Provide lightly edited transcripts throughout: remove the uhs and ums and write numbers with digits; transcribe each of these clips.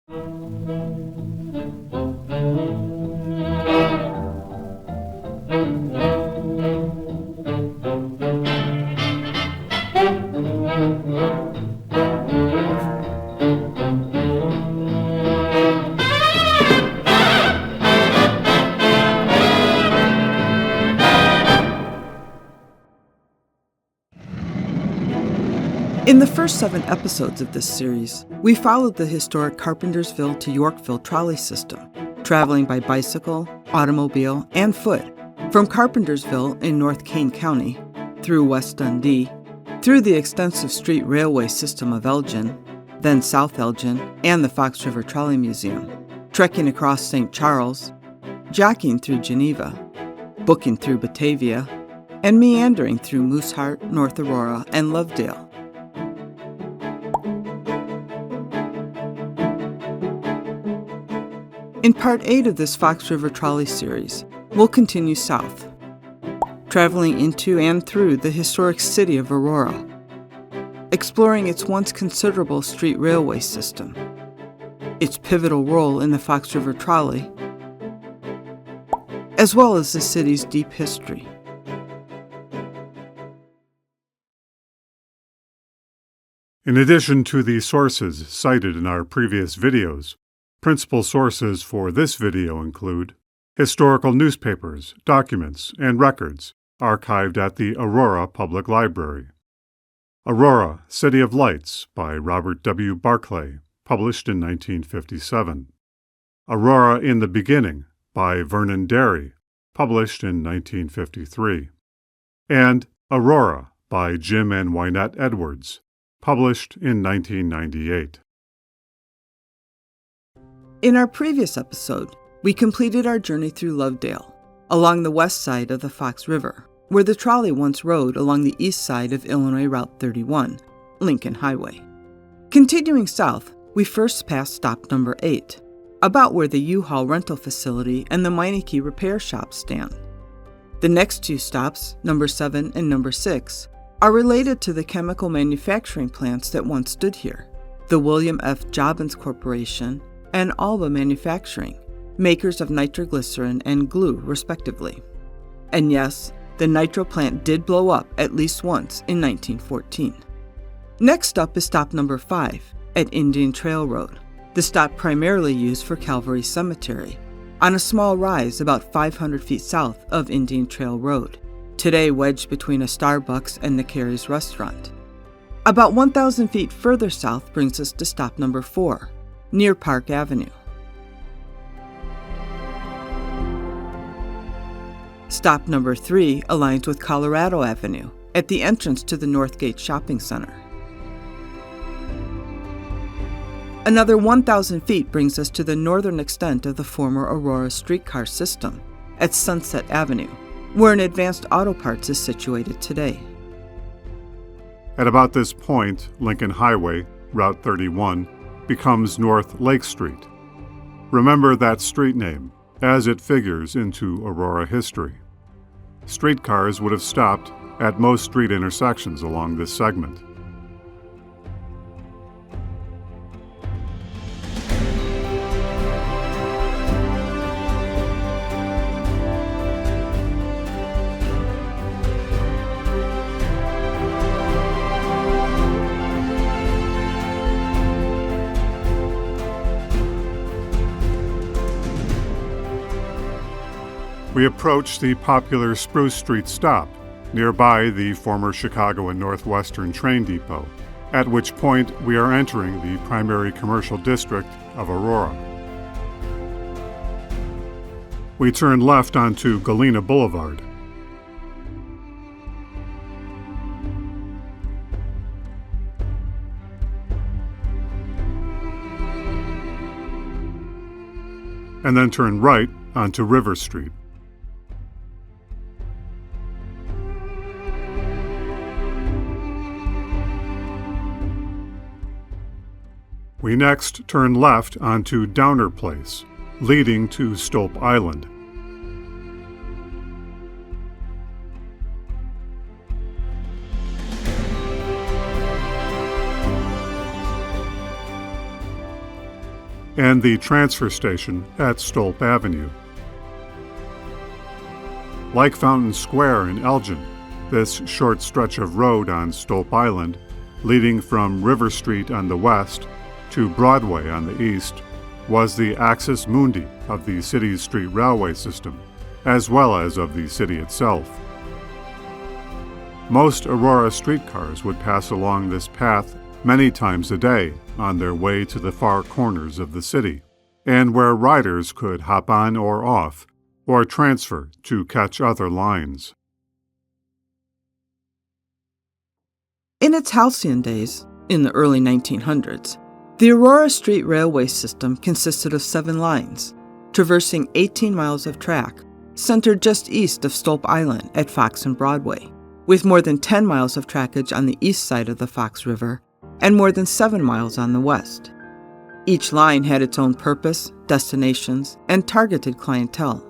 In the first 7 episodes of this series, we followed the historic Carpentersville to Yorkville trolley system, traveling by bicycle, automobile, and foot from Carpentersville in North Kane County, through West Dundee, through the extensive street railway system of Elgin, then South Elgin, and the Fox River Trolley Museum, trekking across St. Charles, jacking through Geneva, booking through Batavia, and meandering through Mooseheart, North Aurora, and Lovedale. In Part 8 of this Fox River Trolley series, we'll continue south, traveling into and through the historic city of Aurora, exploring its once considerable street railway system, its pivotal role in the Fox River Trolley, as well as the city's deep history. In addition to the sources cited in our previous videos, principal sources for this video include historical newspapers, documents, and records archived at the Aurora Public Library. Aurora, City of Lights by Robert W. Barclay, published in 1957. Aurora in the Beginning by Vernon Derry, published in 1953. And Aurora by Jim and Wynette Edwards, published in 1998. In our previous episode, we completed our journey through Lovedale, along the west side of the Fox River, where the trolley once rode along the east side of Illinois Route 31, Lincoln Highway. Continuing south, we first passed stop number 8, about where the U-Haul rental facility and the Meineke repair shop stand. The next 2 stops, number 7 and number 6, are related to the chemical manufacturing plants that once stood here, the William F. Jobbins Corporation and Alba Manufacturing, makers of nitroglycerin and glue, respectively. And yes, the nitro plant did blow up at least once in 1914. Next up is stop number 5 at Indian Trail Road, the stop primarily used for Calvary Cemetery, on a small rise about 500 feet south of Indian Trail Road, today wedged between a Starbucks and the Carey's restaurant. About 1,000 feet further south brings us to stop number 4, near Park Avenue. Stop number 3 aligns with Colorado Avenue at the entrance to the Northgate Shopping Center. Another 1,000 feet brings us to the northern extent of the former Aurora streetcar system at Sunset Avenue, where an Advanced Auto Parts is situated today. At about this point, Lincoln Highway, Route 31, becomes North Lake Street. Remember that street name, as it figures into Aurora history. Streetcars would have stopped at most street intersections along this segment. We approach the popular Spruce Street stop, nearby the former Chicago and Northwestern train depot, at which point we are entering the primary commercial district of Aurora. We turn left onto Galena Boulevard. And then turn right onto River Street. We next turn left onto Downer Place, leading to Stolp Island. and the transfer station at Stolp Avenue. Like Fountain Square in Elgin, this short stretch of road on Stolp Island, leading from River Street on the west to Broadway on the east, was the axis mundi of the city's street railway system, as well as of the city itself. Most Aurora streetcars would pass along this path many times a day on their way to the far corners of the city, and where riders could hop on or off, or transfer to catch other lines. In its halcyon days, in the early 1900s, the Aurora Street Railway system consisted of 7 lines, traversing 18 miles of track, centered just east of Stolp Island at Fox and Broadway, with more than 10 miles of trackage on the east side of the Fox River and more than 7 miles on the west. Each line had its own purpose, destinations, and targeted clientele.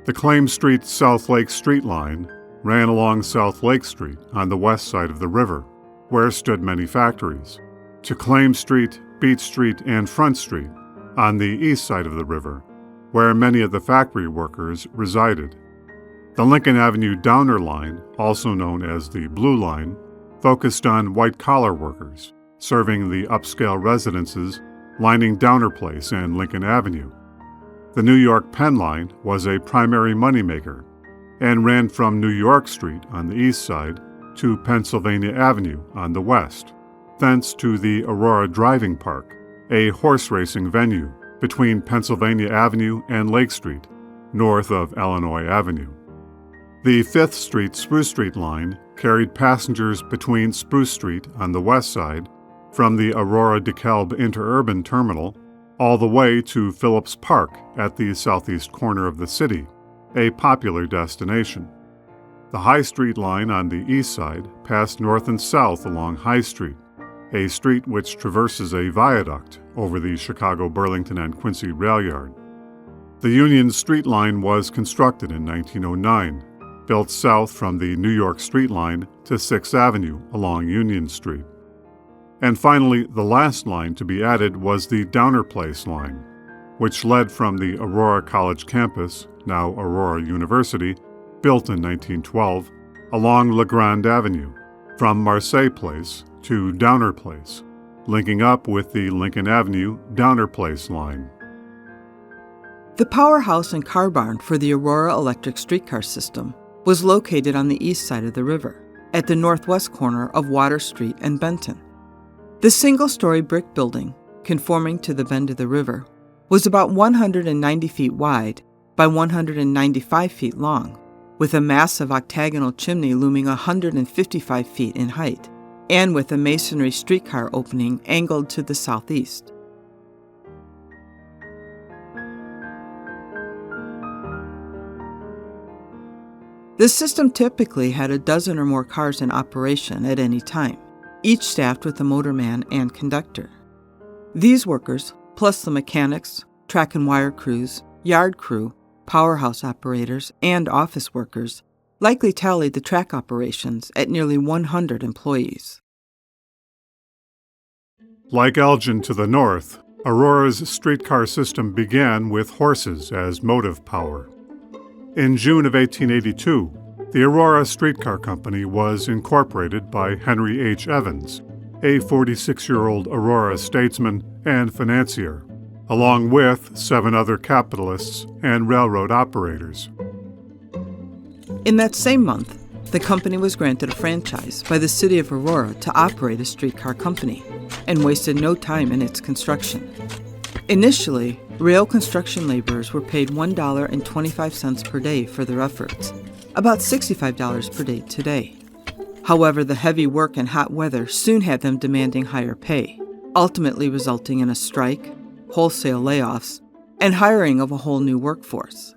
The Claim Street South Lake Street line ran along South Lake Street on the west side of the river, where stood many factories, to Claim Street, Beach Street, and Front Street on the east side of the river, where many of the factory workers resided. The Lincoln Avenue Downer line, also known as the Blue Line, focused on white-collar workers, serving the upscale residences lining Downer Place and Lincoln Avenue. The New York Penn Line was a primary moneymaker and ran from New York Street on the east side to Pennsylvania Avenue on the west, thence to the Aurora Driving Park, a horse racing venue between Pennsylvania Avenue and Lake Street, north of Illinois Avenue. The 5th Street Spruce Street line carried passengers between Spruce Street on the west side from the Aurora DeKalb Interurban Terminal all the way to Phillips Park at the southeast corner of the city, a popular destination. The High Street line on the east side passed north and south along High Street, a street which traverses a viaduct over the Chicago, Burlington, and Quincy rail yard. The Union Street line was constructed in 1909, built south from the New York Street line to 6th Avenue along Union Street. And finally, the last line to be added was the Downer Place line, which led from the Aurora College campus, now Aurora University, built in 1912, along La Grande Avenue, from Marseille Place to Downer Place, linking up with the Lincoln Avenue Downer Place line. The powerhouse and car barn for the Aurora electric streetcar system was located on the east side of the river, at the northwest corner of Water Street and Benton. The single-story brick building, conforming to the bend of the river, was about 190 feet wide by 195 feet long, with a massive octagonal chimney looming 155 feet in height, and with a masonry streetcar opening angled to the southeast. The system typically had a dozen or more cars in operation at any time, each staffed with a motorman and conductor. These workers, plus the mechanics, track and wire crews, yard crew, powerhouse operators, and office workers, likely tallied the track operations at nearly 100 employees. Like Elgin to the north, Aurora's streetcar system began with horses as motive power. In June of 1882, the Aurora Streetcar Company was incorporated by Henry H. Evans, a 46-year-old Aurora statesman and financier, along with 7 other capitalists and railroad operators. In that same month, the company was granted a franchise by the city of Aurora to operate a streetcar company, and wasted no time in its construction. Initially, rail construction laborers were paid $1.25 per day for their efforts, about $65 per day today. However, the heavy work and hot weather soon had them demanding higher pay, ultimately resulting in a strike, wholesale layoffs, and hiring of a whole new workforce.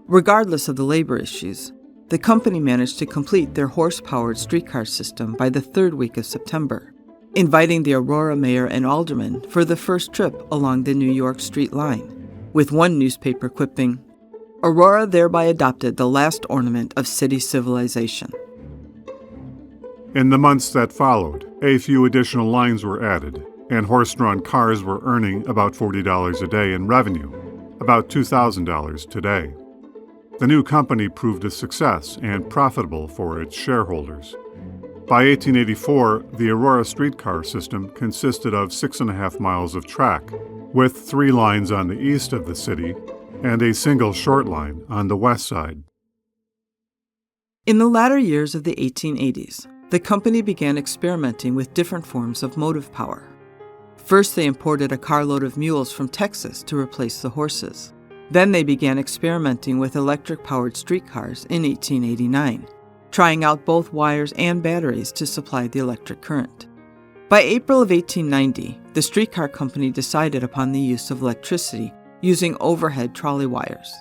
Regardless of the labor issues, the company managed to complete their horse-powered streetcar system by the 3rd week of September, inviting the Aurora mayor and aldermen for the first trip along the New York Street line, with one newspaper quipping, "Aurora thereby adopted the last ornament of city civilization." In the months that followed, a few additional lines were added, and horse-drawn cars were earning about $40 a day in revenue, about $2,000 today. The new company proved a success and profitable for its shareholders. By 1884, the Aurora streetcar system consisted of 6.5 miles of track, with 3 lines on the east of the city and a single short line on the west side. In the latter years of the 1880s, the company began experimenting with different forms of motive power. First, they imported a carload of mules from Texas to replace the horses. Then they began experimenting with electric-powered streetcars in 1889, trying out both wires and batteries to supply the electric current. By April of 1890, the streetcar company decided upon the use of electricity using overhead trolley wires.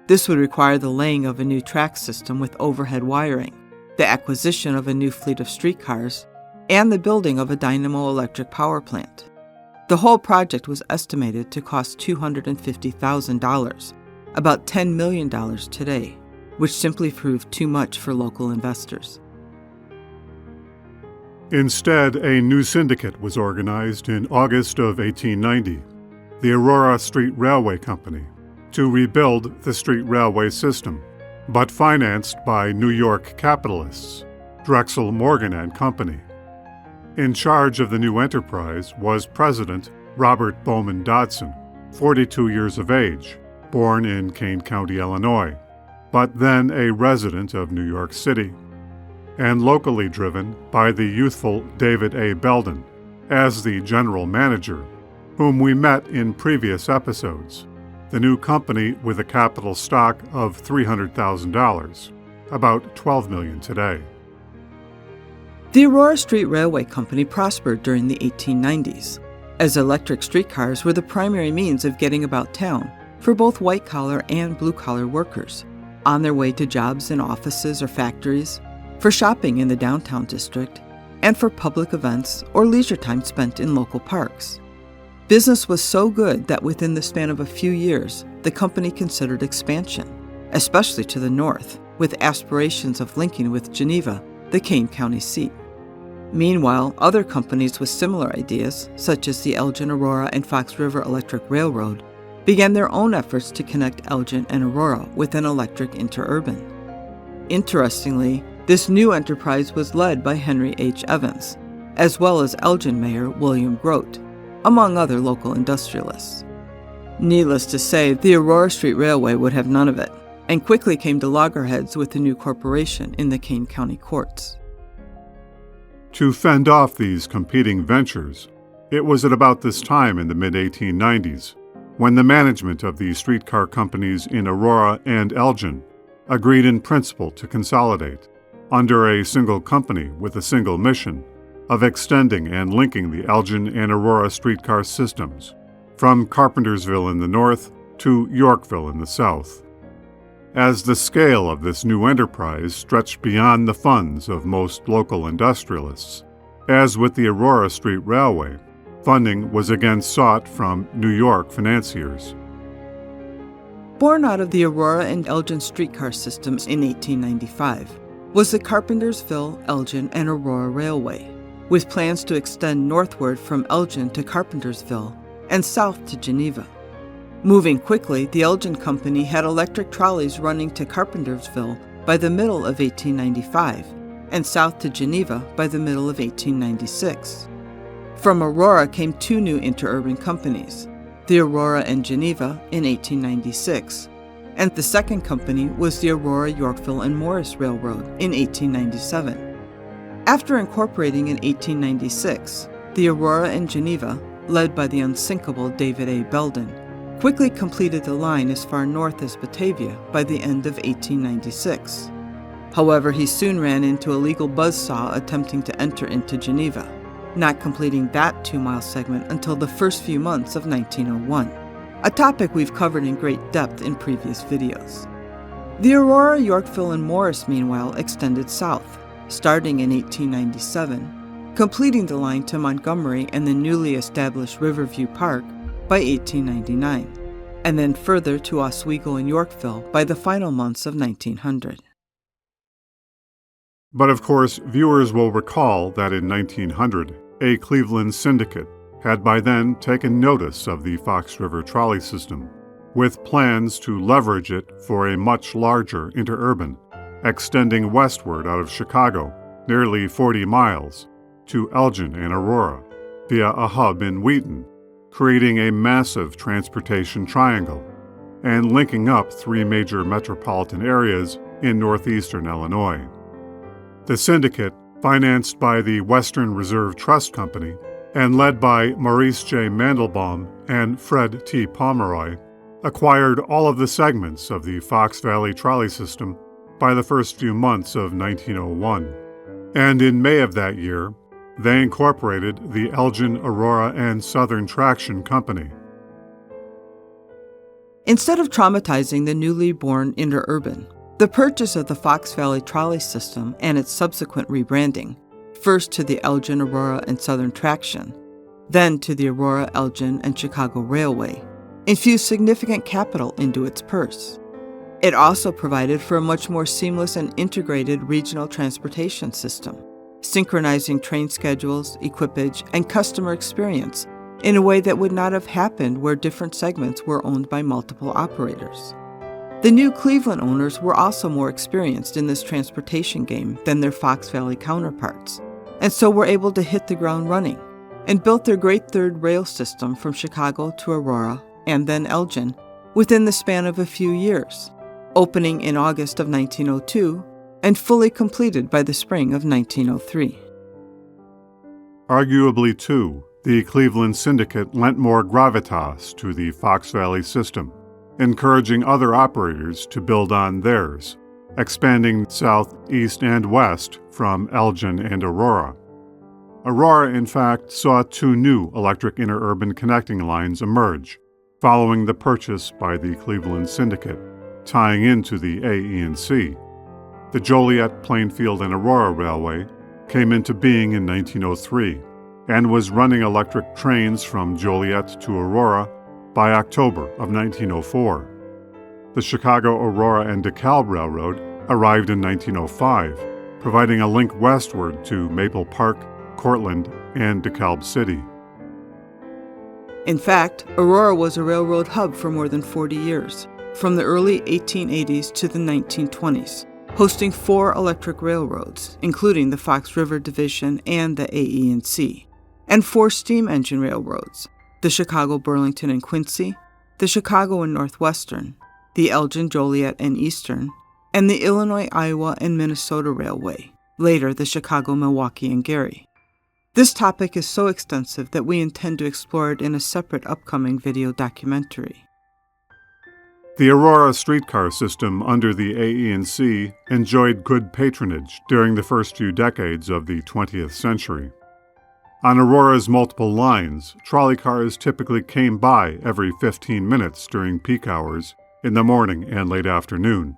This would require the laying of a new track system with overhead wiring, the acquisition of a new fleet of streetcars, and the building of a dynamo electric power plant. The whole project was estimated to cost $250,000, about $10 million today, which simply proved too much for local investors. Instead, a new syndicate was organized in August of 1890, the Aurora Street Railway Company, to rebuild the street railway system, but financed by New York capitalists, Drexel Morgan and Company. In charge of the new enterprise was President Robert Bowman Dodson, 42 years of age, born in Kane County, Illinois, but then a resident of New York City, and locally driven by the youthful David A. Belden as the general manager, whom we met in previous episodes. The new company with a capital stock of $300,000, about $12 million today. The Aurora Street Railway Company prospered during the 1890s, as electric streetcars were the primary means of getting about town for both white-collar and blue-collar workers, on their way to jobs in offices or factories, for shopping in the downtown district, and for public events or leisure time spent in local parks. Business was so good that within the span of a few years, the company considered expansion, especially to the north, with aspirations of linking with Geneva, the Kane County seat. Meanwhile, other companies with similar ideas, such as the Elgin, Aurora, and Fox River Electric Railroad, began their own efforts to connect Elgin and Aurora with an electric interurban. Interestingly, this new enterprise was led by Henry H. Evans, as well as Elgin Mayor William Grote, among other local industrialists. Needless to say, the Aurora Street Railway would have none of it, and quickly came to loggerheads with the new corporation in the Kane County courts. To fend off these competing ventures, it was at about this time in the mid-1890s when the management of the streetcar companies in Aurora and Elgin agreed in principle to consolidate under a single company with a single mission of extending and linking the Elgin and Aurora streetcar systems from Carpentersville in the north to Yorkville in the south. As the scale of this new enterprise stretched beyond the funds of most local industrialists, as with the Aurora Street Railway, funding was again sought from New York financiers. Born out of the Aurora and Elgin streetcar systems in 1895 was the Carpentersville, Elgin, and Aurora Railway, with plans to extend northward from Elgin to Carpentersville and south to Geneva. Moving quickly, the Elgin Company had electric trolleys running to Carpentersville by the middle of 1895 and south to Geneva by the middle of 1896. From Aurora came 2 new interurban companies, the Aurora and Geneva in 1896, and the second company was the Aurora, Yorkville, and Morris Railroad in 1897. After incorporating in 1896, the Aurora and Geneva, led by the unsinkable David A. Belden, quickly completed the line as far north as Batavia by the end of 1896. However, he soon ran into a legal buzzsaw attempting to enter into Geneva, not completing that 2-mile segment until the first few months of 1901, a topic we've covered in great depth in previous videos. The Aurora, Yorkville, and Morris, meanwhile, extended south, starting in 1897, completing the line to Montgomery and the newly established Riverview Park by 1899, and then further to Oswego and Yorkville by the final months of 1900. But of course, viewers will recall that in 1900, a Cleveland syndicate had by then taken notice of the Fox River trolley system, with plans to leverage it for a much larger interurban, extending westward out of Chicago, nearly 40 miles, to Elgin and Aurora, via a hub in Wheaton, creating a massive transportation triangle, and linking up 3 major metropolitan areas in northeastern Illinois. The syndicate, financed by the Western Reserve Trust Company and led by Maurice J. Mandelbaum and Fred T. Pomeroy, acquired all of the segments of the Fox Valley trolley system by the first few months of 1901. And in May of that year, they incorporated the Elgin, Aurora, and Southern Traction Company. Instead of traumatizing the newly born interurban, the purchase of the Fox Valley trolley system and its subsequent rebranding, first to the Elgin, Aurora, and Southern Traction, then to the Aurora, Elgin, and Chicago Railway, infused significant capital into its purse. It also provided for a much more seamless and integrated regional transportation system, synchronizing train schedules, equipage, and customer experience in a way that would not have happened where different segments were owned by multiple operators. The new Cleveland owners were also more experienced in this transportation game than their Fox Valley counterparts, and so were able to hit the ground running, and built their Great Third rail system from Chicago to Aurora and then Elgin within the span of a few years, opening in August of 1902 and fully completed by the spring of 1903. Arguably, too, the Cleveland Syndicate lent more gravitas to the Fox Valley system, encouraging other operators to build on theirs, expanding south, east, and west from Elgin and Aurora. Aurora, in fact, saw 2 new electric interurban connecting lines emerge, following the purchase by the Cleveland Syndicate, tying into the AE&C. The Joliet, Plainfield, and Aurora Railway came into being in 1903 and was running electric trains from Joliet to Aurora by October of 1904. The Chicago, Aurora, and DeKalb Railroad arrived in 1905, providing a link westward to Maple Park, Cortland, and DeKalb City. In fact, Aurora was a railroad hub for more than 40 years, from the early 1880s to the 1920s, hosting 4 electric railroads, including the Fox River Division and the AE&C, and 4 steam engine railroads, the Chicago, Burlington, and Quincy, the Chicago and Northwestern, the Elgin, Joliet, and Eastern, and the Illinois, Iowa, and Minnesota Railway, later the Chicago, Milwaukee, and Gary. This topic is so extensive that we intend to explore it in a separate upcoming video documentary. The Aurora streetcar system under the AE&C enjoyed good patronage during the first few decades of the 20th century. On Aurora's multiple lines, trolley cars typically came by every 15 minutes during peak hours in the morning and late afternoon,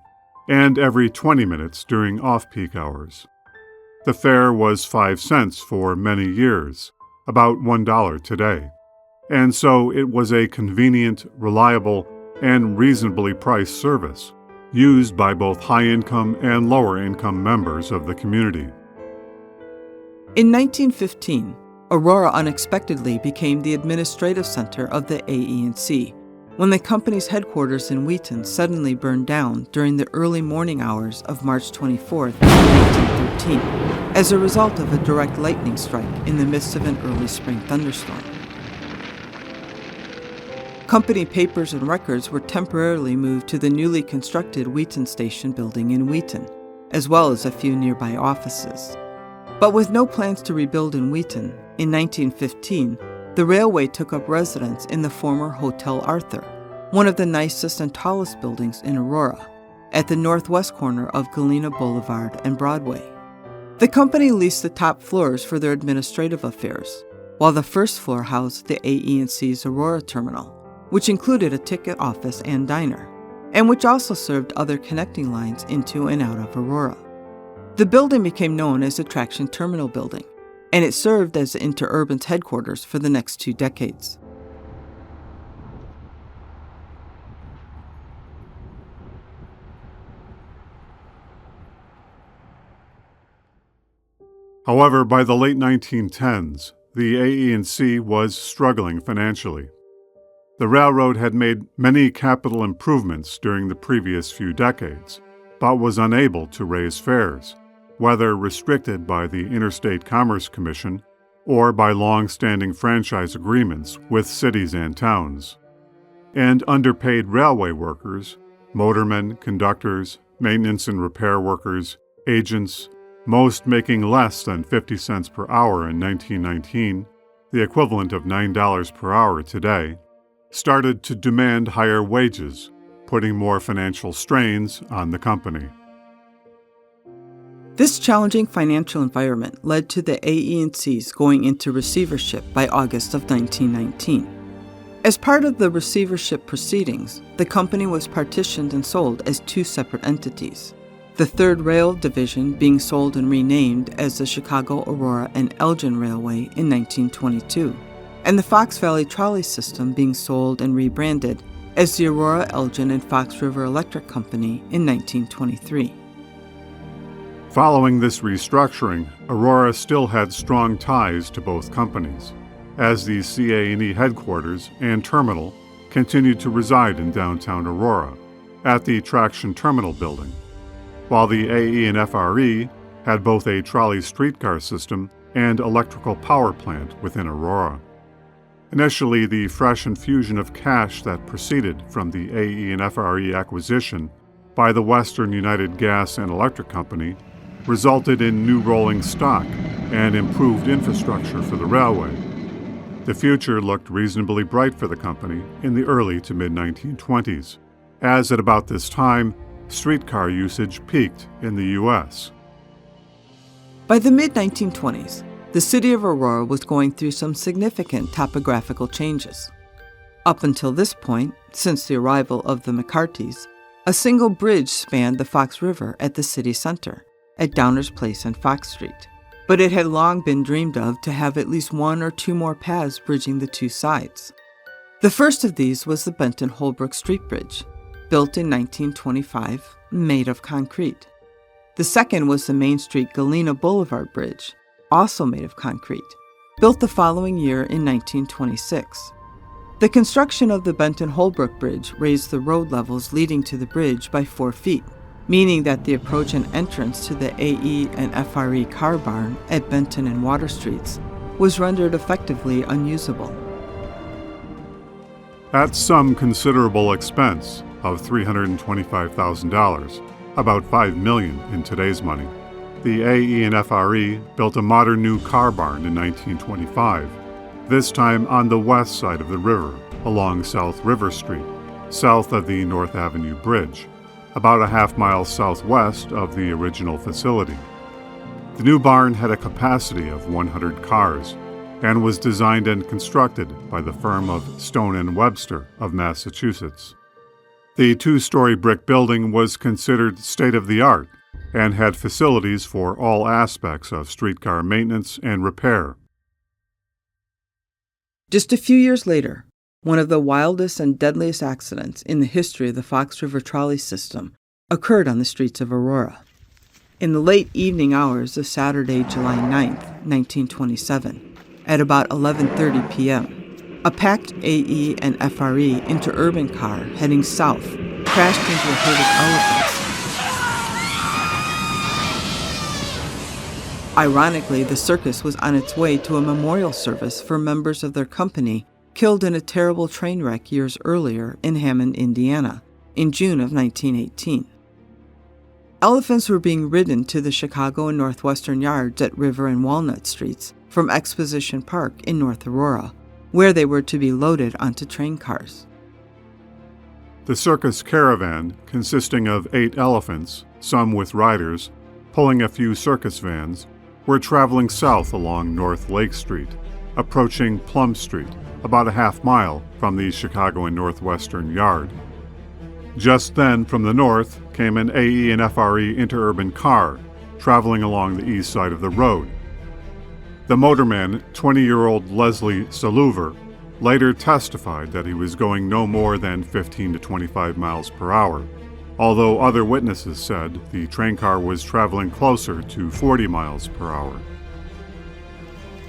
and every 20 minutes during off-peak hours. The fare was 5 cents for many years, about $1 today, and so it was a convenient, reliable, and reasonably priced service, used by both high-income and lower-income members of the community. In 1915, Aurora unexpectedly became the administrative center of the AE&C when the company's headquarters in Wheaton suddenly burned down during the early morning hours of March 24, 1913, as a result of a direct lightning strike in the midst of an early spring thunderstorm. Company papers and records were temporarily moved to the newly constructed Wheaton Station building in Wheaton, as well as a few nearby offices. But with no plans to rebuild in Wheaton, in 1915, the railway took up residence in the former Hotel Arthur, one of the nicest and tallest buildings in Aurora, at the northwest corner of Galena Boulevard and Broadway. The company leased the top floors for their administrative affairs, while the first floor housed the AE&C's Aurora Terminal, which included a ticket office and diner, and which also served other connecting lines into and out of Aurora. The building became known as the Traction Terminal Building, and it served as the interurban's headquarters for the next 2 decades. However, by the late 1910s, the AE&C was struggling financially. The railroad had made many capital improvements during the previous few decades, but was unable to raise fares, whether restricted by the Interstate Commerce Commission or by long-standing franchise agreements with cities and towns. And underpaid railway workers, motormen, conductors, maintenance and repair workers, agents, most making less than 50 cents per hour in 1919, the equivalent of $9 per hour today, started to demand higher wages, putting more financial strains on the company. This challenging financial environment led to the AE&Cs going into receivership by August of 1919. As part of the receivership proceedings, the company was partitioned and sold as two separate entities, the 3rd Rail Division being sold and renamed as the Chicago, Aurora, and Elgin Railway in 1922, and the Fox Valley Trolley System being sold and rebranded as the Aurora, Elgin, and Fox River Electric Company in 1923. Following this restructuring, Aurora still had strong ties to both companies, as the CA&E headquarters and terminal continued to reside in downtown Aurora, at the Traction Terminal building, while the AE&FRE had both a trolley streetcar system and electrical power plant within Aurora. Initially, the fresh infusion of cash that proceeded from the AE&FRE acquisition by the Western United Gas and Electric Company resulted in new rolling stock and improved infrastructure for the railway. The future looked reasonably bright for the company in the early to mid-1920s, as at about this time, streetcar usage peaked in the U.S. By the mid-1920s, the city of Aurora was going through some significant topographical changes. Up until this point, since the arrival of the McCartys, a single bridge spanned the Fox River at the city center, at Downers Place and Fox Street, but it had long been dreamed of to have at least one or two more paths bridging the two sides. The first of these was the Benton-Holbrook Street Bridge, built in 1925, made of concrete. The second was the Main Street Galena Boulevard Bridge, also made of concrete, built the following year in 1926. The construction of the Benton-Holbrook Bridge raised the road levels leading to the bridge by 4 feet, meaning that the approach and entrance to the AE&FRE car barn at Benton and Water Streets was rendered effectively unusable. At some considerable expense of $325,000, about $5 million in today's money, the AE&FRE built a modern new car barn in 1925, this time on the west side of the river, along South River Street, south of the North Avenue Bridge, about a half-mile southwest of the original facility. The new barn had a capacity of 100 cars and was designed and constructed by the firm of Stone & Webster of Massachusetts. The 2-story brick building was considered state-of-the-art and had facilities for all aspects of streetcar maintenance and repair. Just a few years later, one of the wildest and deadliest accidents in the history of the Fox River trolley system occurred on the streets of Aurora. In the late evening hours of Saturday, July 9, 1927, at about 11:30 p.m., a packed AE&FRE interurban car heading south crashed into a herd of elephants. Ironically, the circus was on its way to a memorial service for members of their company killed in a terrible train wreck years earlier in Hammond, Indiana, in June of 1918. Elephants were being ridden to the Chicago and Northwestern yards at River and Walnut Streets from Exposition Park in North Aurora, where they were to be loaded onto train cars. The circus caravan, consisting of 8 elephants, some with riders, pulling a few circus vans, were traveling south along North Lake Street, approaching Plum Street, about a half-mile from the Chicago and Northwestern yard. Just then, from the north, came an AE&FRE interurban car, traveling along the east side of the road. The motorman, 20-year-old Leslie Saluver, later testified that he was going no more than 15 to 25 miles per hour, although other witnesses said the train car was traveling closer to 40 miles per hour.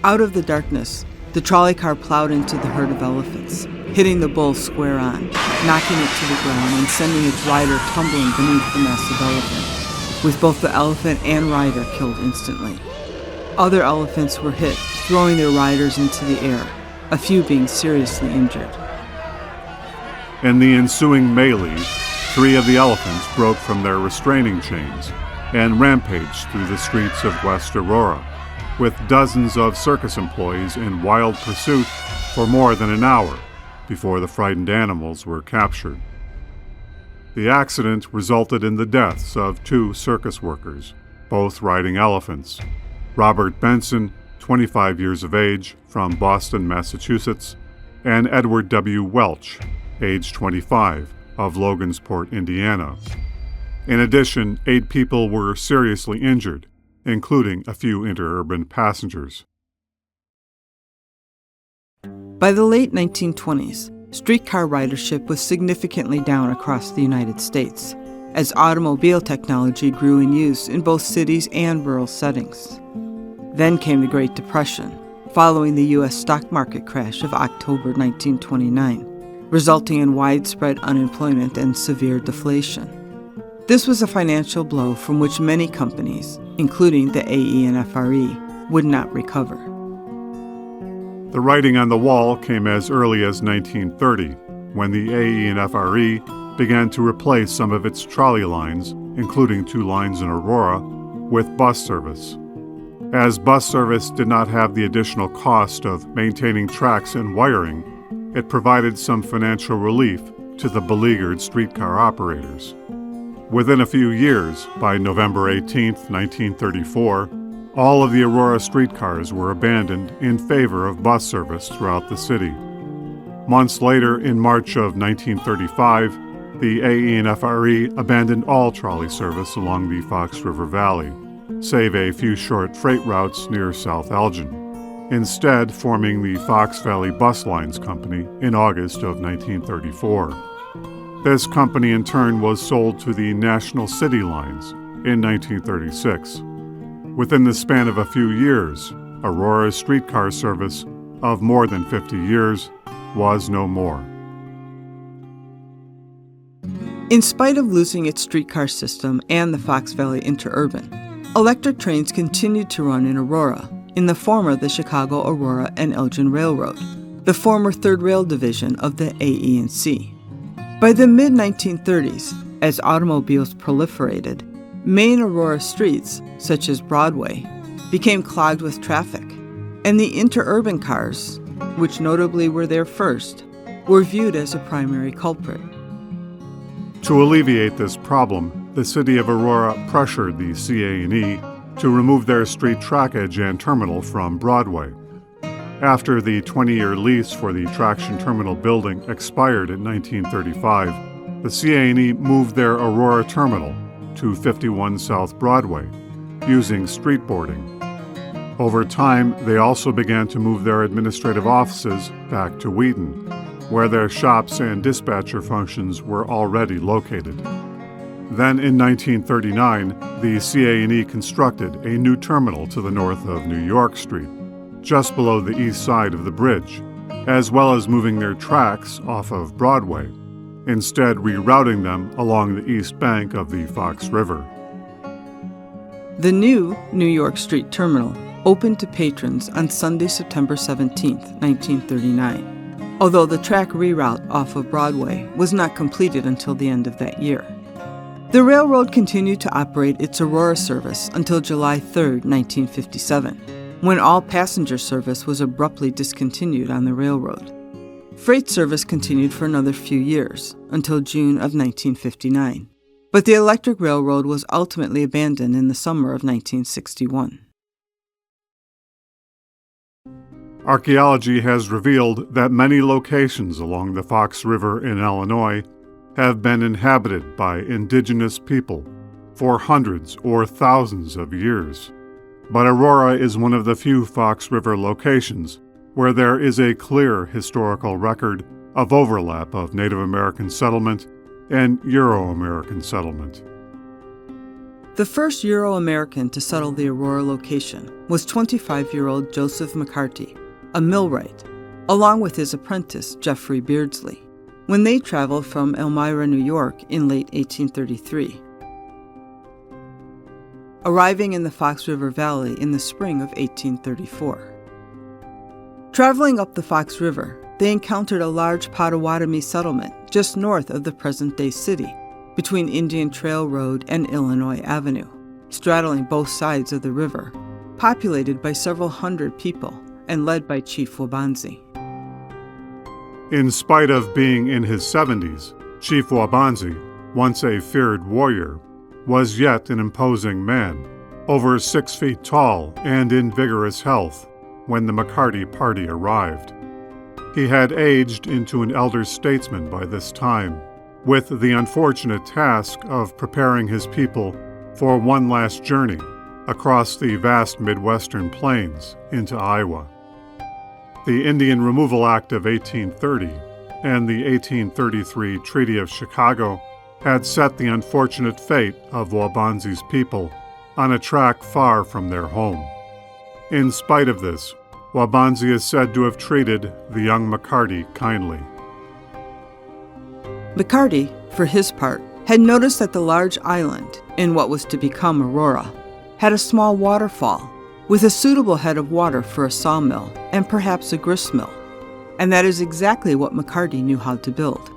Out of the darkness, the trolley car plowed into the herd of elephants, hitting the bull square on, knocking it to the ground and sending its rider tumbling beneath the massive elephant, with both the elephant and rider killed instantly. Other elephants were hit, throwing their riders into the air, a few being seriously injured. In the ensuing melee, 3 of the elephants broke from their restraining chains and rampaged through the streets of West Aurora, with dozens of circus employees in wild pursuit for more than an hour before the frightened animals were captured. The accident resulted in the deaths of 2 circus workers, both riding elephants. Robert Benson, 25 years of age, from Boston, Massachusetts, and Edward W. Welch, age 25, of Logansport, Indiana. In addition, 8 people were seriously injured, including a few interurban passengers. By the late 1920s, streetcar ridership was significantly down across the United States, as automobile technology grew in use in both cities and rural settings. Then came the Great Depression, following the U.S. stock market crash of October 1929, resulting in widespread unemployment and severe deflation. This was a financial blow from which many companies, including the AE&FRE, would not recover. The writing on the wall came as early as 1930, when the AE&FRE began to replace some of its trolley lines, including 2 lines in Aurora, with bus service. As bus service did not have the additional cost of maintaining tracks and wiring, it provided some financial relief to the beleaguered streetcar operators. Within a few years, by November 18, 1934, all of the Aurora streetcars were abandoned in favor of bus service throughout the city. Months later, in March of 1935, the AE&FRE abandoned all trolley service along the Fox River Valley, save a few short freight routes near South Elgin, instead forming the Fox Valley Bus Lines Company in August of 1934. This company in turn was sold to the National City Lines in 1936. Within the span of a few years, Aurora's streetcar service of more than 50 years was no more. In spite of losing its streetcar system and the Fox Valley Interurban, electric trains continued to run in Aurora, in the former the Chicago, Aurora, and Elgin Railroad, the former 3rd Rail Division of the AE&C. By the mid-1930s, as automobiles proliferated, main Aurora streets, such as Broadway, became clogged with traffic, and the interurban cars, which notably were there first, were viewed as a primary culprit. To alleviate this problem, the city of Aurora pressured the CA&E to remove their street trackage and terminal from Broadway. After the 20-year lease for the traction terminal building expired in 1935, the CA&E moved their Aurora terminal to 51 South Broadway, using street boarding. Over time, they also began to move their administrative offices back to Wheaton, where their shops and dispatcher functions were already located. Then in 1939, the CA&E constructed a new terminal to the north of New York Street, just below the east side of the bridge, as well as moving their tracks off of Broadway, instead rerouting them along the east bank of the Fox River. The new New York Street Terminal opened to patrons on Sunday, September 17, 1939, although the track reroute off of Broadway was not completed until the end of that year. The railroad continued to operate its Aurora service until July 3, 1957, when all passenger service was abruptly discontinued on the railroad. Freight service continued for another few years, until June of 1959, but the electric railroad was ultimately abandoned in the summer of 1961. Archaeology has revealed that many locations along the Fox River in Illinois have been inhabited by indigenous people for hundreds or thousands of years. But Aurora is one of the few Fox River locations where there is a clear historical record of overlap of Native American settlement and Euro-American settlement. The first Euro-American to settle the Aurora location was 25-year-old Joseph McCarty, a millwright, along with his apprentice, Jeffrey Beardsley, when they traveled from Elmira, New York in late 1833. Arriving in the Fox River Valley in the spring of 1834. Traveling up the Fox River, they encountered a large Potawatomi settlement just north of the present-day city, between Indian Trail Road and Illinois Avenue, straddling both sides of the river, populated by several hundred people and led by Chief Wabanzi. In spite of being in his 70s, Chief Wabanzi, once a feared warrior, was yet an imposing man, over 6 feet tall and in vigorous health when the McCarty party arrived. He had aged into an elder statesman by this time, with the unfortunate task of preparing his people for one last journey across the vast Midwestern plains into Iowa. The Indian Removal Act of 1830 and the 1833 Treaty of Chicago had set the unfortunate fate of Wabanzi's people on a track far from their home. In spite of this, Wabanzi is said to have treated the young McCarty kindly. McCarty, for his part, had noticed that the large island, in what was to become Aurora, had a small waterfall with a suitable head of water for a sawmill and perhaps a gristmill, and that is exactly what McCarty knew how to build.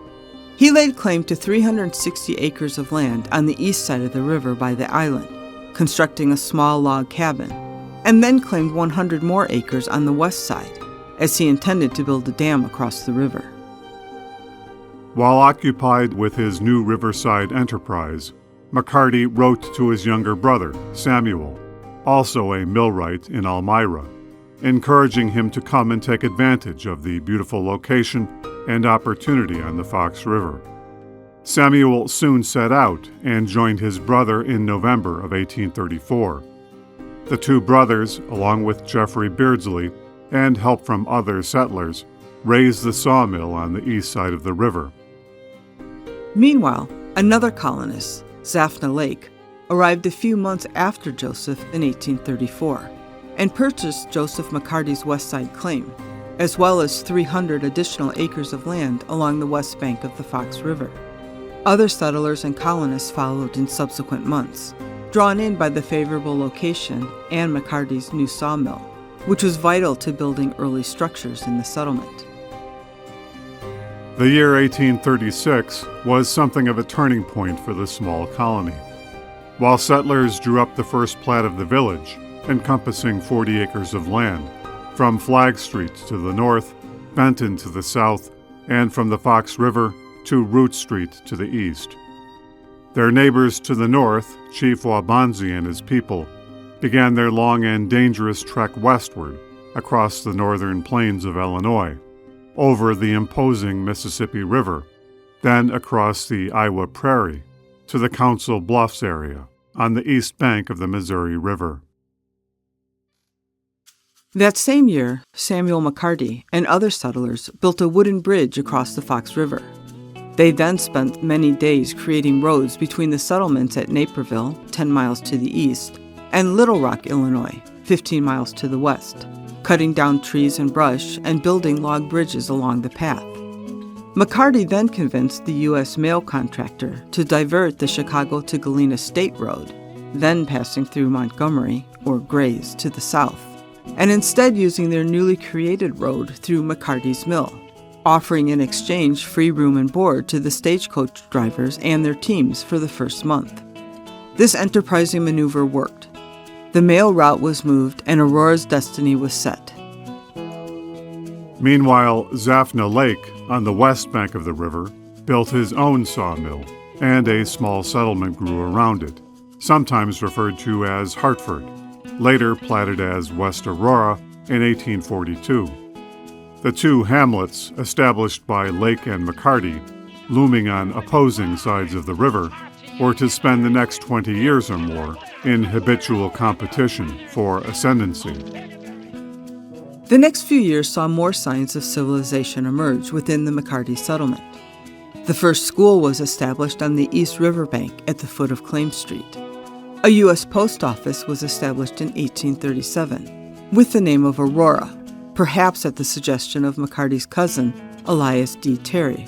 He laid claim to 360 acres of land on the east side of the river by the island, constructing a small log cabin, and then claimed 100 more acres on the west side, as he intended to build a dam across the river. While occupied with his new riverside enterprise, McCarty wrote to his younger brother, Samuel, also a millwright in Elmira, encouraging him to come and take advantage of the beautiful location and opportunity on the Fox River. Samuel soon set out and joined his brother in November of 1834. The two brothers, along with Jeffrey Beardsley and help from other settlers, raised the sawmill on the east side of the river. Meanwhile, another colonist, Zaphna Lake, arrived a few months after Joseph in 1834 and purchased Joseph McCarty's west side claim, as well as 300 additional acres of land along the west bank of the Fox River. Other settlers and colonists followed in subsequent months, drawn in by the favorable location and McCarty's new sawmill, which was vital to building early structures in the settlement. The year 1836 was something of a turning point for the small colony. While settlers drew up the first plat of the village, encompassing 40 acres of land, from Flag Street to the north, Benton to the south, and from the Fox River to Root Street to the east. Their neighbors to the north, Chief Wabanzi and his people, began their long and dangerous trek westward across the northern plains of Illinois, over the imposing Mississippi River, then across the Iowa Prairie to the Council Bluffs area on the east bank of the Missouri River. That same year, Samuel McCarty and other settlers built a wooden bridge across the Fox River. They then spent many days creating roads between the settlements at Naperville, 10 miles to the east, and Little Rock, Illinois, 15 miles to the west, cutting down trees and brush and building log bridges along the path. McCarty then convinced the U.S. mail contractor to divert the Chicago to Galena State Road, then passing through Montgomery, or Grays, to the south, and instead using their newly created road through McCarty's mill, offering in exchange free room and board to the stagecoach drivers and their teams for the first month. This enterprising maneuver worked. The mail route was moved and Aurora's destiny was set. Meanwhile, Zaphna Lake, on the west bank of the river, built his own sawmill, and a small settlement grew around it, sometimes referred to as Hartford, later platted as West Aurora in 1842. The two hamlets, established by Lake and McCarty, looming on opposing sides of the river, were to spend the next 20 years or more in habitual competition for ascendancy. The next few years saw more signs of civilization emerge within the McCarty settlement. The first school was established on the East River bank at the foot of Claim Street. A U.S. post office was established in 1837 with the name of Aurora, perhaps at the suggestion of McCarty's cousin, Elias D. Terry.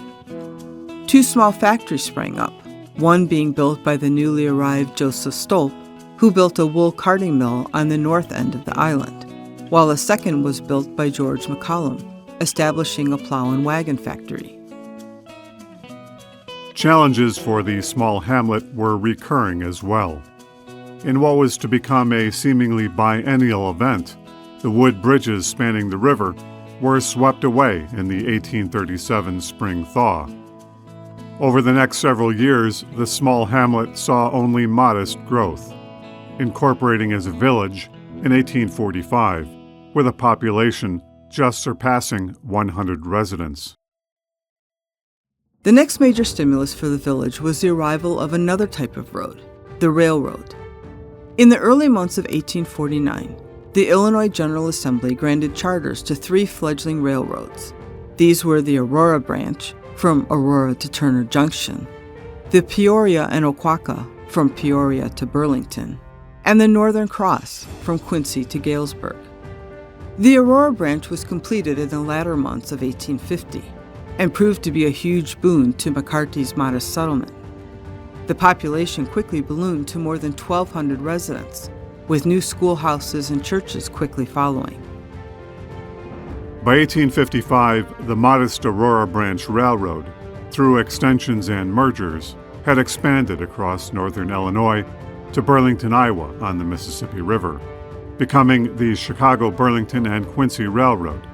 2 small factories sprang up, one being built by the newly arrived Joseph Stolp, who built a wool carding mill on the north end of the island, while a second was built by George McCollum, establishing a plow and wagon factory. Challenges for the small hamlet were recurring as well. In what was to become a seemingly biennial event, the wood bridges spanning the river were swept away in the 1837 spring thaw. Over the next several years, the small hamlet saw only modest growth, incorporating as a village in 1845, with a population just surpassing 100 residents. The next major stimulus for the village was the arrival of another type of road, the railroad. In the early months of 1849, the Illinois General Assembly granted charters to 3 fledgling railroads. These were the Aurora branch, from Aurora to Turner Junction, the Peoria and Oquawka, from Peoria to Burlington, and the Northern Cross, from Quincy to Galesburg. The Aurora branch was completed in the latter months of 1850 and proved to be a huge boon to McCarty's modest settlement. The population quickly ballooned to more than 1,200 residents, with new schoolhouses and churches quickly following. By 1855, the modest Aurora Branch Railroad, through extensions and mergers, had expanded across northern Illinois to Burlington, Iowa on the Mississippi River, becoming the Chicago, Burlington, and Quincy Railroad.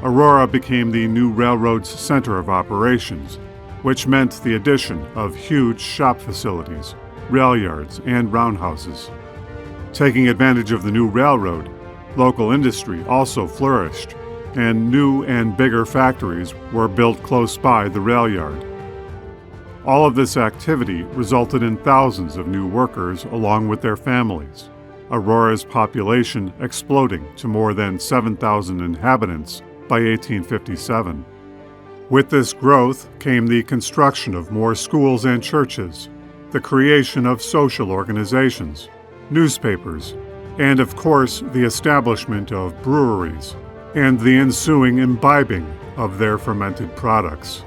Aurora became the new railroad's center of operations, which meant the addition of huge shop facilities, rail yards, and roundhouses. Taking advantage of the new railroad, local industry also flourished, and new and bigger factories were built close by the rail yard. All of this activity resulted in thousands of new workers along with their families, Aurora's population exploding to more than 7,000 inhabitants by 1857. With this growth came the construction of more schools and churches, the creation of social organizations, newspapers, and of course the establishment of breweries, and the ensuing imbibing of their fermented products.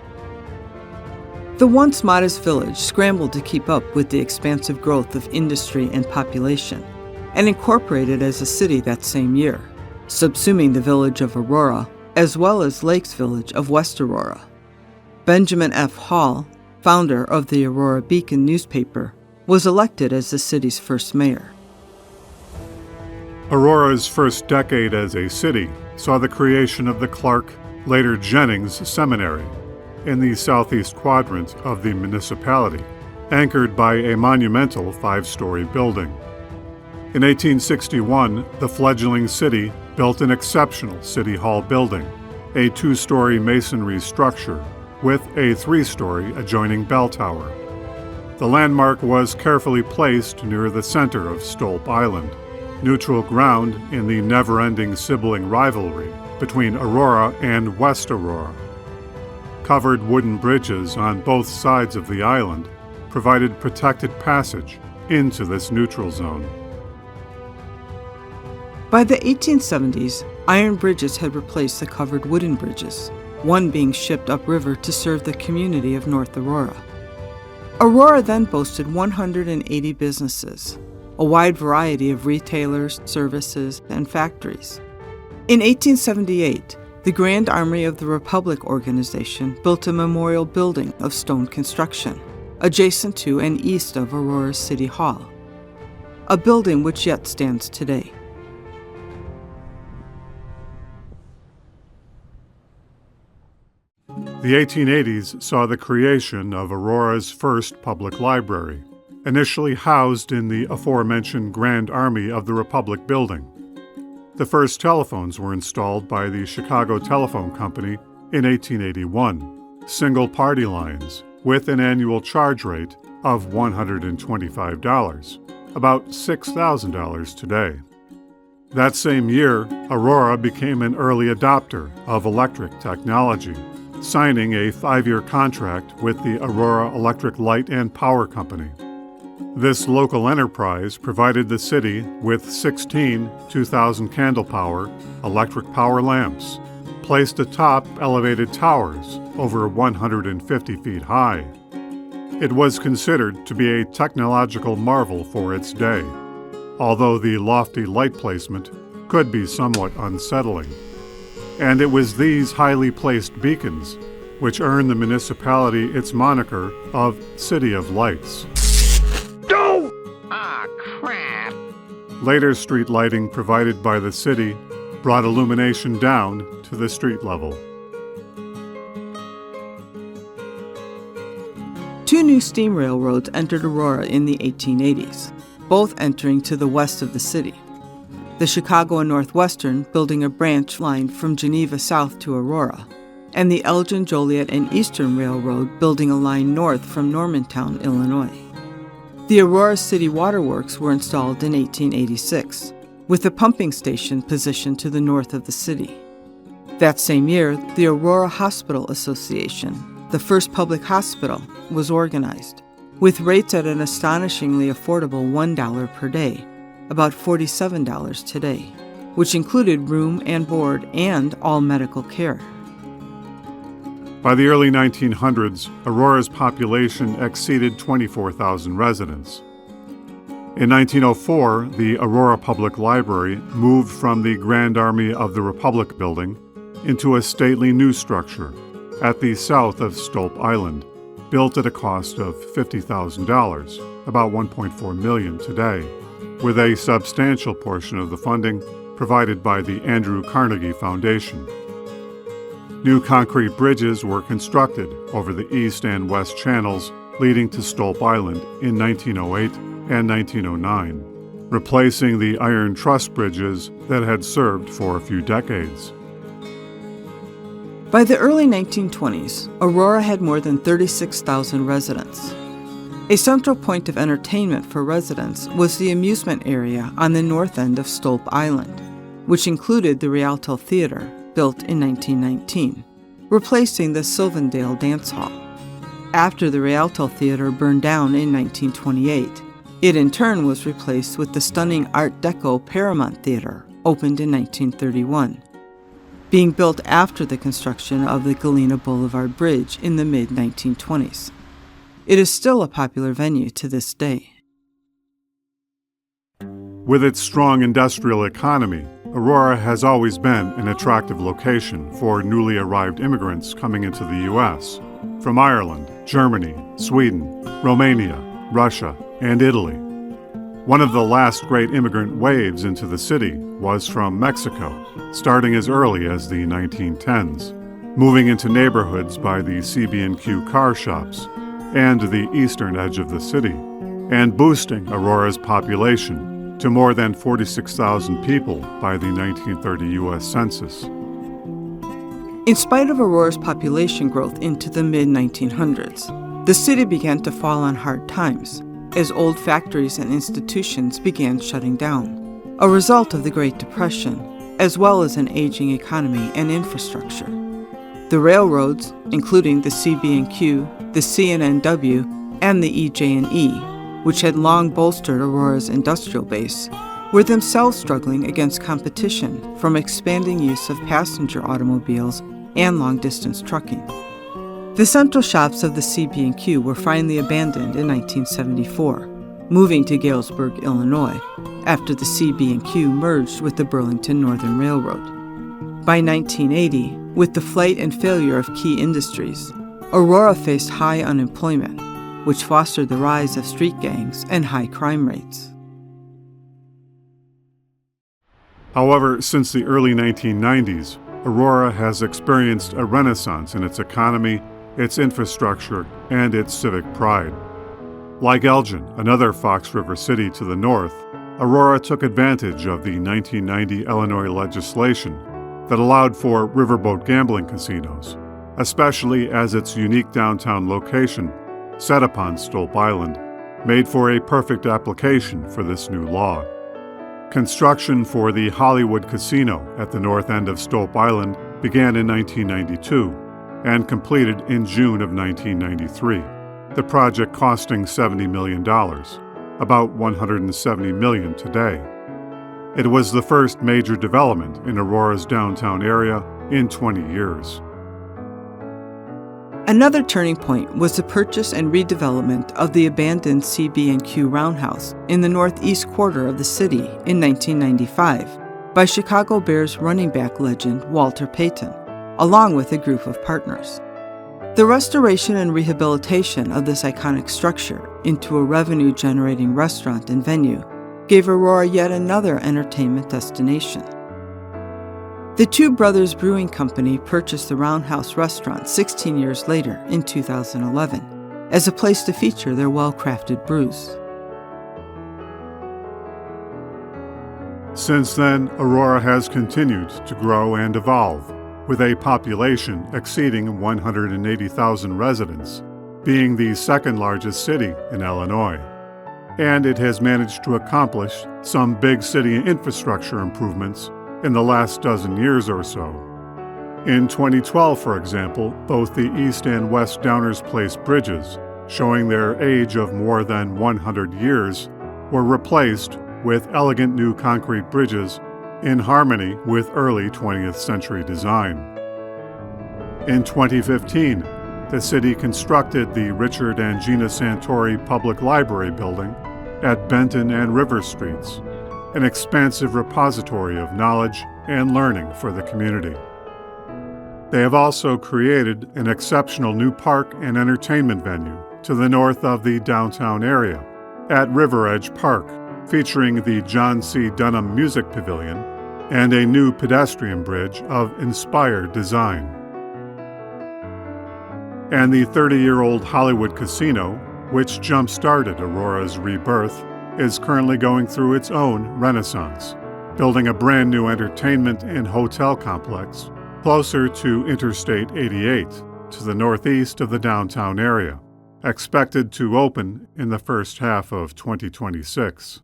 The once modest village scrambled to keep up with the expansive growth of industry and population, and incorporated as a city that same year, subsuming the village of Aurora, as well as Lake's village of West Aurora. Benjamin F. Hall, founder of the Aurora Beacon newspaper, was elected as the city's first mayor. Aurora's first decade as a city saw the creation of the Clark, later Jennings Seminary, in the southeast quadrant of the municipality, anchored by a monumental 5-story building. In 1861, the fledgling city built an exceptional City Hall building, a 2-story masonry structure with a 3-story adjoining bell tower. The landmark was carefully placed near the center of Stolp Island, neutral ground in the never-ending sibling rivalry between Aurora and West Aurora. Covered wooden bridges on both sides of the island provided protected passage into this neutral zone. By the 1870s, iron bridges had replaced the covered wooden bridges, one being shipped upriver to serve the community of North Aurora. Aurora then boasted 180 businesses, a wide variety of retailers, services, and factories. In 1878, the Grand Army of the Republic organization built a memorial building of stone construction, adjacent to and east of Aurora's City Hall, a building which yet stands today. The 1880s saw the creation of Aurora's first public library, initially housed in the aforementioned Grand Army of the Republic building. The first telephones were installed by the Chicago Telephone Company in 1881, single party lines with an annual charge rate of $125, about $6,000 today. That same year, Aurora became an early adopter of electric technology, signing a 5-year contract with the Aurora Electric Light and Power Company. This local enterprise provided the city with 16 2,000 candle power electric power lamps, placed atop elevated towers over 150 feet high. It was considered to be a technological marvel for its day, although the lofty light placement could be somewhat unsettling. And it was these highly placed beacons which earned the municipality its moniker of City of Lights. Crap! Later street lighting provided by the city brought illumination down to the street level. Two new steam railroads entered Aurora in the 1880s, both entering to the west of the city. The Chicago and Northwestern building a branch line from Geneva south to Aurora, and the Elgin, Joliet, and Eastern Railroad building a line north from Normantown, Illinois. The Aurora City Waterworks were installed in 1886, with a pumping station positioned to the north of the city. That same year, the Aurora Hospital Association, the first public hospital, was organized, with rates at an astonishingly affordable $1 per day, about $47 today, which included room and board and all medical care. By the early 1900s, Aurora's population exceeded 24,000 residents. In 1904, the Aurora Public Library moved from the Grand Army of the Republic building into a stately new structure at the south of Stolp Island, built at a cost of $50,000, about $1.4 million today, with a substantial portion of the funding provided by the Andrew Carnegie Foundation. New concrete bridges were constructed over the east and west channels leading to Stolp Island in 1908 and 1909, replacing the iron truss bridges that had served for a few decades. By the early 1920s, Aurora had more than 36,000 residents. A central point of entertainment for residents was the amusement area on the north end of Stolp Island, which included the Rialto Theater, built in 1919, replacing the Sylvandale Dance Hall. After the Rialto Theater burned down in 1928, it in turn was replaced with the stunning Art Deco Paramount Theater, opened in 1931, being built after the construction of the Galena Boulevard Bridge in the mid-1920s. It is still a popular venue to this day. With its strong industrial economy, Aurora has always been an attractive location for newly arrived immigrants coming into the U.S. from Ireland, Germany, Sweden, Romania, Russia, and Italy. One of the last great immigrant waves into the city was from Mexico, starting as early as the 1910s, moving into neighborhoods by the CB&Q car shops and the eastern edge of the city, and boosting Aurora's population to more than 46,000 people by the 1930 U.S. Census. In spite of Aurora's population growth into the mid-1900s, the city began to fall on hard times as old factories and institutions began shutting down, a result of the Great Depression, as well as an aging economy and infrastructure. The railroads, including the CB&Q, the C&NW, and the EJ&E, which had long bolstered Aurora's industrial base, were themselves struggling against competition from expanding use of passenger automobiles and long-distance trucking. The central shops of the CB&Q were finally abandoned in 1974, moving to Galesburg, Illinois, after the CB&Q merged with the Burlington Northern Railroad. By 1980, with the flight and failure of key industries, Aurora faced high unemployment, which fostered the rise of street gangs and high crime rates. However, since the early 1990s, Aurora has experienced a renaissance in its economy, its infrastructure, and its civic pride. Like Elgin, another Fox River city to the north, Aurora took advantage of the 1990 Illinois legislation that allowed for riverboat gambling casinos, especially as its unique downtown location, set upon Stolp Island, made for a perfect application for this new law. Construction for the Hollywood Casino at the north end of Stolp Island began in 1992 and completed in June of 1993, the project costing $70 million, about $170 million today. It was the first major development in Aurora's downtown area in 20 years. Another turning point was the purchase and redevelopment of the abandoned CB&Q Roundhouse in the northeast quarter of the city in 1995 by Chicago Bears running back legend Walter Payton, along with a group of partners. The restoration and rehabilitation of this iconic structure into a revenue-generating restaurant and venue gave Aurora yet another entertainment destination. The Two Brothers Brewing Company purchased the Roundhouse restaurant 16 years later in 2011 as a place to feature their well-crafted brews. Since then, Aurora has continued to grow and evolve, with a population exceeding 180,000 residents, being the second largest city in Illinois. And it has managed to accomplish some big city infrastructure improvements in the last dozen years or so. In 2012, for example, both the East and West Downers Place bridges, showing their age of more than 100 years, were replaced with elegant new concrete bridges in harmony with early 20th century design. In 2015, the city constructed the Richard and Gina Santori Public Library building at Benton and River Streets, an expansive repository of knowledge and learning for the community. They have also created an exceptional new park and entertainment venue to the north of the downtown area at River Edge Park, featuring the John C. Dunham Music Pavilion and a new pedestrian bridge of inspired design. And the 30-year-old Hollywood Casino, which jump-started Aurora's rebirth, is currently going through its own renaissance, building a brand new entertainment and hotel complex closer to Interstate 88 to the northeast of the downtown area, expected to open in the first half of 2026.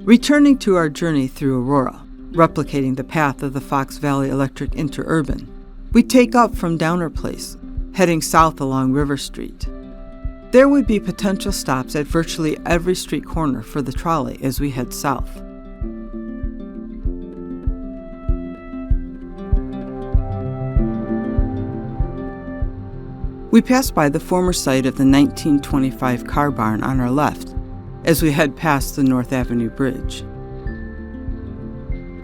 Returning to our journey through Aurora, replicating the path of the Fox Valley Electric Interurban, we take up from Downer Place, heading south along River Street. There would be potential stops at virtually every street corner for the trolley as we head south. We pass by the former site of the 1925 car barn on our left as we head past the North Avenue Bridge.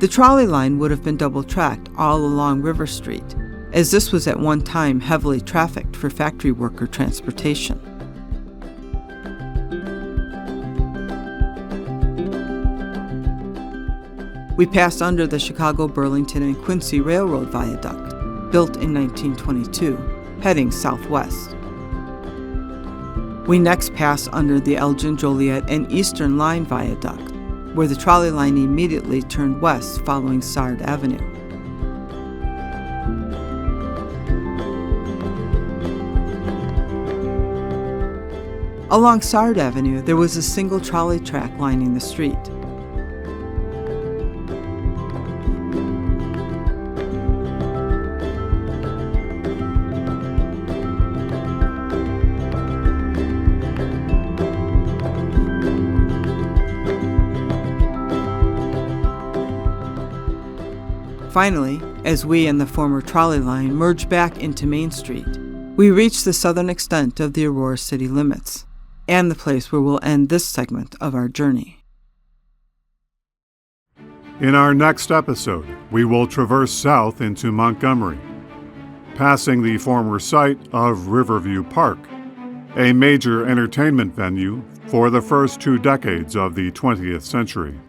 The trolley line would have been double-tracked all along River Street, as this was at one time heavily trafficked for factory worker transportation. We passed under the Chicago, Burlington, and Quincy Railroad Viaduct, built in 1922, heading southwest. We next pass under the Elgin, Joliet, and Eastern Line Viaduct, where the trolley line immediately turned west following Sard Avenue. Along Sard Avenue, there was a single trolley track lining the street. Finally, as we and the former trolley line merge back into Main Street, we reach the southern extent of the Aurora city limits, and the place where we'll end this segment of our journey. In our next episode, we will traverse south into Montgomery, passing the former site of Riverview Park, a major entertainment venue for the first 2 decades of the 20th century.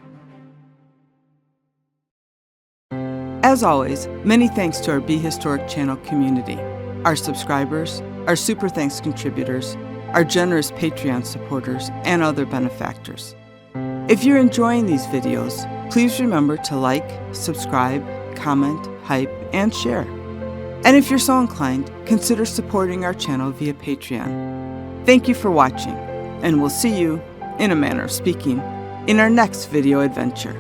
As always, many thanks to our Be Historic channel community, our subscribers, our Super Thanks contributors, our generous Patreon supporters, and other benefactors. If you're enjoying these videos, please remember to like, subscribe, comment, hype, and share. And if you're so inclined, consider supporting our channel via Patreon. Thank you for watching, and we'll see you, in a manner of speaking, in our next video adventure.